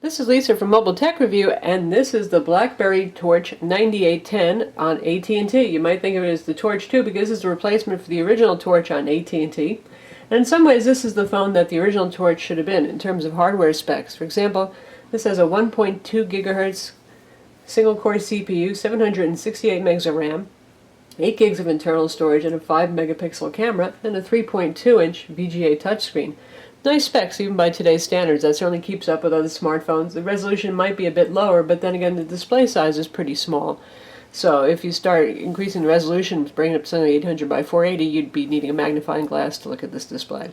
This is Lisa from Mobile Tech Review, and this is the BlackBerry Torch 9810 on AT&T. You might think of it as the Torch 2 because this is the replacement for the original Torch on AT&T. And in some ways, this is the phone that the original Torch should have been in terms of hardware specs. For example, this has a 1.2 gigahertz single-core CPU, 768 megs of RAM, 8 gigs of internal storage, and a 5 megapixel camera, and a 3.2-inch VGA touchscreen. Nice specs, even by today's standards. That certainly keeps up with other smartphones. The resolution might be a bit lower, but then again, the display size is pretty small. So if you start increasing the resolution, bringing it up to something 800 by 480, you'd be needing a magnifying glass to look at this display.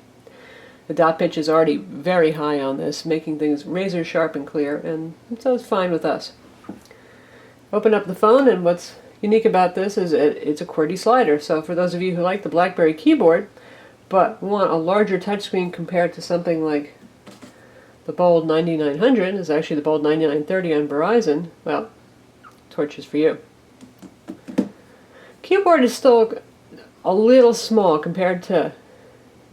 The dot pitch is already very high on this, making things razor sharp and clear, and so it's fine with us. Open up the phone, and what's unique about this is it's a QWERTY slider. So for those of you who like the BlackBerry keyboard, but want a larger touchscreen compared to something like the Bold 9900, is actually the Bold 9930 on Verizon, well, Torch is for you. Keyboard is still a little small compared to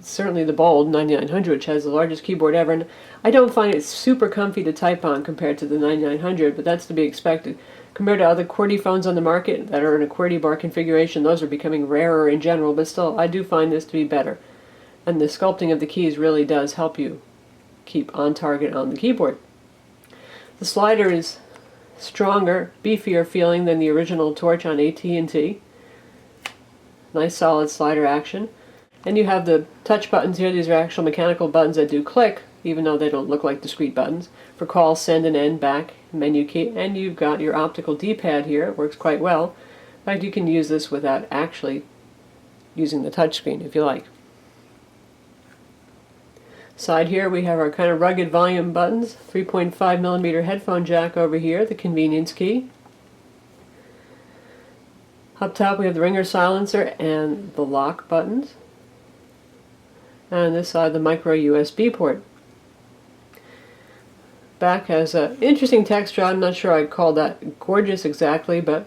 certainly the Bold 9900, which has the largest keyboard ever, and I don't find it super comfy to type on compared to the 9900, but that's to be expected. Compared to other QWERTY phones on the market that are in a QWERTY bar configuration, those are becoming rarer in general, but still, I do find this to be better. And the sculpting of the keys really does help you keep on target on the keyboard. The slider is stronger, beefier feeling than the original Torch on AT&T. Nice solid slider action. And you have the touch buttons here. These are actual mechanical buttons that do click, even though they don't look like discrete buttons, for call, send, and end, back, menu key. And you've got your optical D-pad here. It works quite well. In fact, you can use this without actually using the touchscreen if you like. Side here we have our kind of rugged volume buttons, 3.5mm headphone jack over here, the convenience key. Up top we have the ringer silencer and the lock buttons. And on this side the micro USB port. Back has an interesting texture. I'm not sure I'd call that gorgeous exactly, but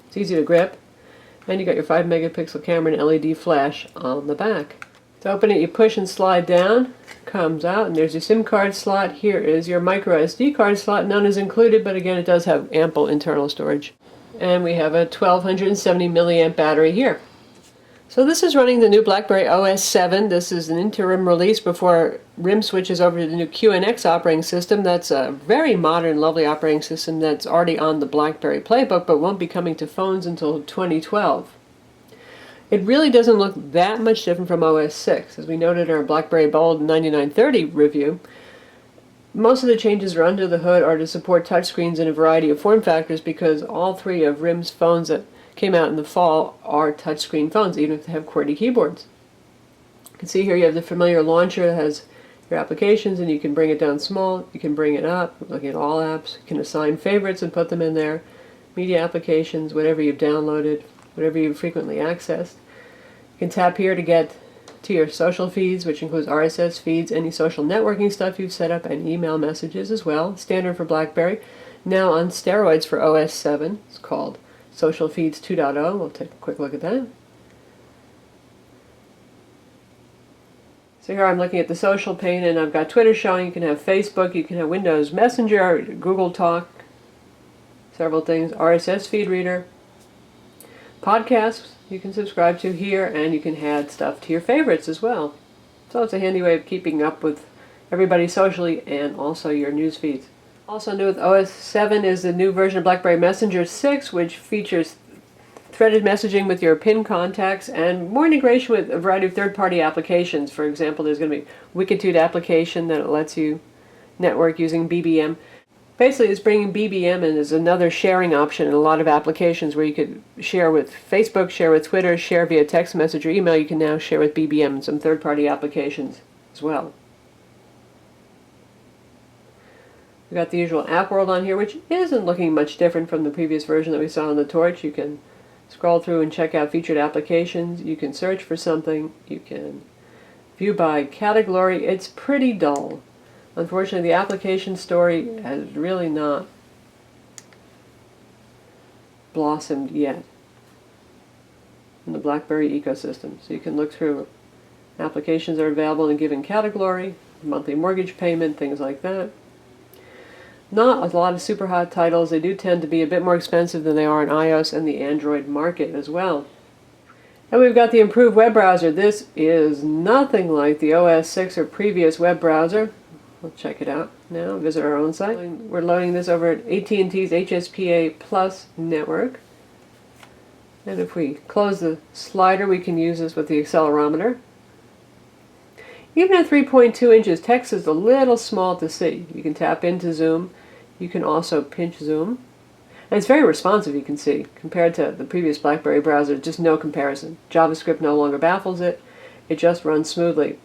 it's easy to grip. And you got your 5 megapixel camera and LED flash on the back. To open it, you push and slide down, comes out, and there's your SIM card slot. Here is your microSD card slot. None is included, but again, it does have ample internal storage. And we have a 1270 milliamp battery here. So this is running the new BlackBerry OS 7. This is an interim release before RIM switches over to the new QNX operating system. That's a very modern, lovely operating system that's already on the BlackBerry Playbook, but won't be coming to phones until 2012. It really doesn't look that much different from OS 6. As we noted in our BlackBerry Bold 9930 review, most of the changes are under the hood or to support touchscreens in a variety of form factors, because all three of RIM's phones that came out in the fall are touchscreen phones, even if they have QWERTY keyboards. You can see here you have the familiar launcher that has your applications, and you can bring it down small, you can bring it up, looking at all apps, you can assign favorites and put them in there, media applications, whatever you've downloaded, whatever you've frequently accessed. You can tap here to get to your social feeds, which includes RSS feeds, any social networking stuff you've set up, and email messages as well. Standard for BlackBerry. Now on steroids for OS 7. It's called Social Feeds 2.0. We'll take a quick look at that. So here I'm looking at the social pane, and I've got Twitter showing. You can have Facebook, you can have Windows Messenger, Google Talk, several things, RSS feed reader, podcasts you can subscribe to here, and you can add stuff to your favorites as well. So it's a handy way of keeping up with everybody socially and also your news feeds. Also new with OS 7 is the new version of BlackBerry Messenger 6, which features threaded messaging with your PIN contacts and more integration with a variety of third-party applications. For example, there's going to be Wikitude application that lets you network using BBM. Basically, it's bringing BBM in as another sharing option in a lot of applications where you could share with Facebook, share with Twitter, share via text message or email. You can now share with BBM and some third-party applications as well. We've got the usual app world on here, which isn't looking much different from the previous version that we saw on the Torch. You can scroll through and check out featured applications. You can search for something. You can view by category. It's pretty dull. Unfortunately, the application story has really not blossomed yet in the BlackBerry ecosystem. So you can look through applications that are available in a given category, monthly mortgage payment, things like that. Not a lot of super hot titles. They do tend to be a bit more expensive than they are in iOS and the Android market as well. And we've got the improved web browser. This is nothing like the OS 6 or previous web browser. We'll check it out now. Visit our own site. We're loading this over at AT&T's HSPA Plus network. And if we close the slider, we can use this with the accelerometer. Even at 3.2 inches, text is a little small to see. You can tap into zoom. You can also pinch zoom. And it's very responsive, you can see. Compared to the previous BlackBerry browser, just no comparison. JavaScript no longer baffles it. It just runs smoothly.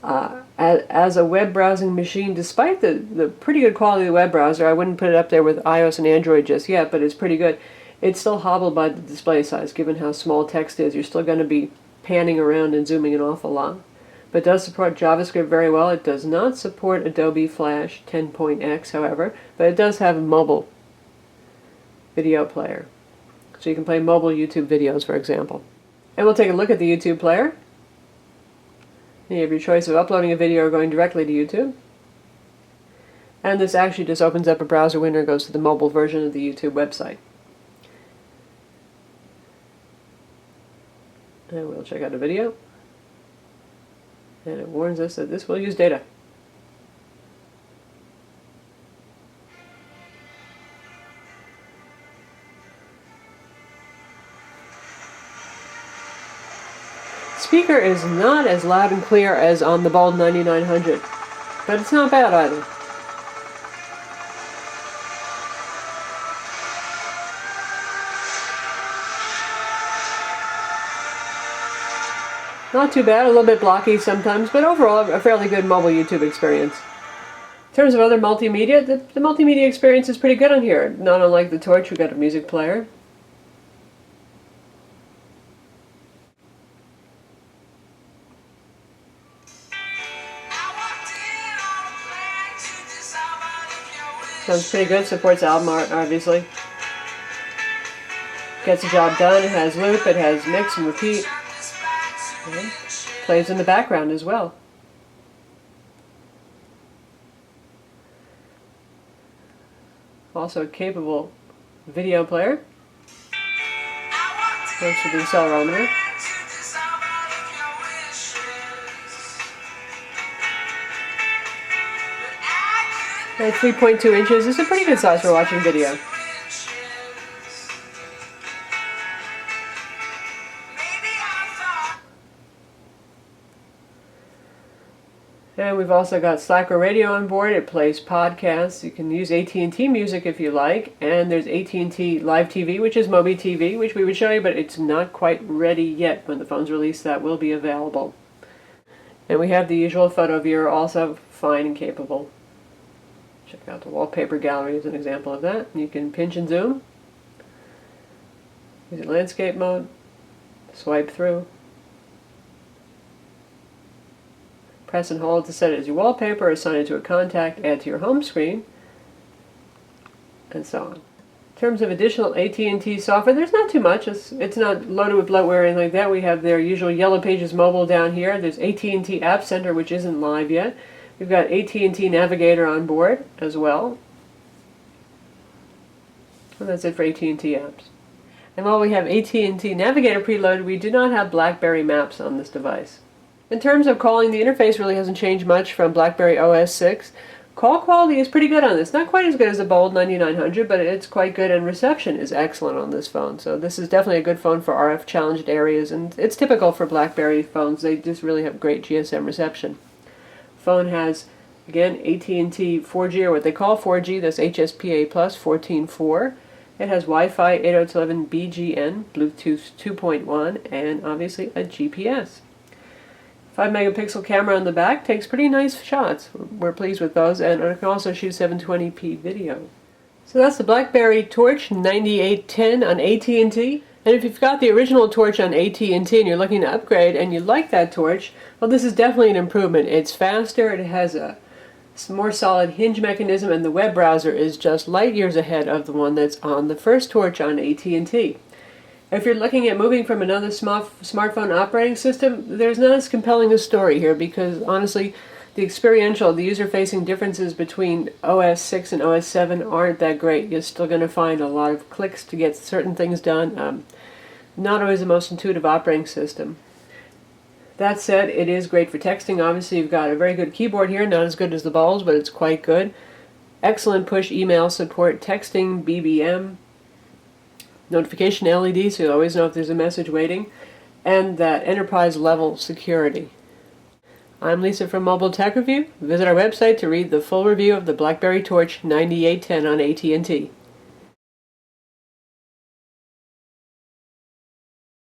As a web browsing machine, despite the pretty good quality of the web browser, I wouldn't put it up there with iOS and Android just yet, but it's pretty good. It's still hobbled by the display size. Given how small text is, you're still going to be panning around and zooming an awful lot. But it does support JavaScript very well. It does not support Adobe Flash 10.x, however, but it does have a mobile video player. So you can play mobile YouTube videos, for example. And we'll take a look at the YouTube player. You have your choice of uploading a video or going directly to YouTube. And this actually just opens up a browser window and goes to the mobile version of the YouTube website. And we'll check out a video. And it warns us that this will use data. Speaker is not as loud and clear as on the Bold 9900, but it's not bad either. Not too bad, a little bit blocky sometimes, but overall a fairly good mobile YouTube experience. In terms of other multimedia, the multimedia experience is pretty good on here. Not unlike the Torch, we've got a music player. Sounds pretty good, supports album art, obviously. Gets the job done, it has loop, it has mix and repeat. And plays in the background as well. Also a capable video player. Thanks for the accelerometer. At 3.2 inches, it's a pretty good size for watching video. And we've also got Slacker Radio on board. It plays podcasts. You can use AT&T Music if you like. And there's AT&T Live TV, which is Mobi TV, which we would show you, but it's not quite ready yet. When the phone's released, that will be available. And we have the usual photo viewer, also fine and capable. Check out the wallpaper gallery as an example of that. You can pinch and zoom. Use it landscape mode. Swipe through. Press and hold to set it as your wallpaper, assign it to a contact, add to your home screen, and so on. In terms of additional AT&T software, there's not too much. It's not loaded with bloatware or anything like that. We have their usual Yellow Pages mobile down here. There's AT&T App Center, which isn't live yet. We've got AT&T Navigator on board as well. And that's it for AT&T apps. And while we have AT&T Navigator preloaded, we do not have BlackBerry Maps on this device. In terms of calling, the interface really hasn't changed much from BlackBerry OS 6. Call quality is pretty good on this. Not quite as good as the Bold 9900, but it's quite good, and reception is excellent on this phone. So this is definitely a good phone for RF challenged areas, and it's typical for BlackBerry phones. They just really have great GSM reception. Phone has, again, AT&T 4G, or what they call 4G, that's HSPA Plus 14.4. It has Wi-Fi 802.11bgn, Bluetooth 2.1, and obviously a GPS. 5 megapixel camera on the back takes pretty nice shots. We're pleased with those, and it can also shoot 720p video. So that's the BlackBerry Torch 9810 on AT&T. And if you've got the original Torch on AT&T and you're looking to upgrade and you like that Torch, well, this is definitely an improvement. It's faster, it has a more solid hinge mechanism, and the web browser is just light years ahead of the one that's on the first Torch on AT&T. If you're looking at moving from another smartphone operating system, there's not as compelling a story here because, honestly, The experiential, the user-facing differences between OS 6 and OS 7 aren't that great. You're still going to find a lot of clicks to get certain things done. Not always the most intuitive operating system. That said, it is great for texting. Obviously, you've got a very good keyboard here, not as good as the balls, but it's quite good. Excellent push email support, texting, BBM, notification LED, so you always know if there's a message waiting, and that enterprise level security. I'm Lisa from Mobile Tech Review. Visit our website to read the full review of the BlackBerry Torch 9810 on AT&T.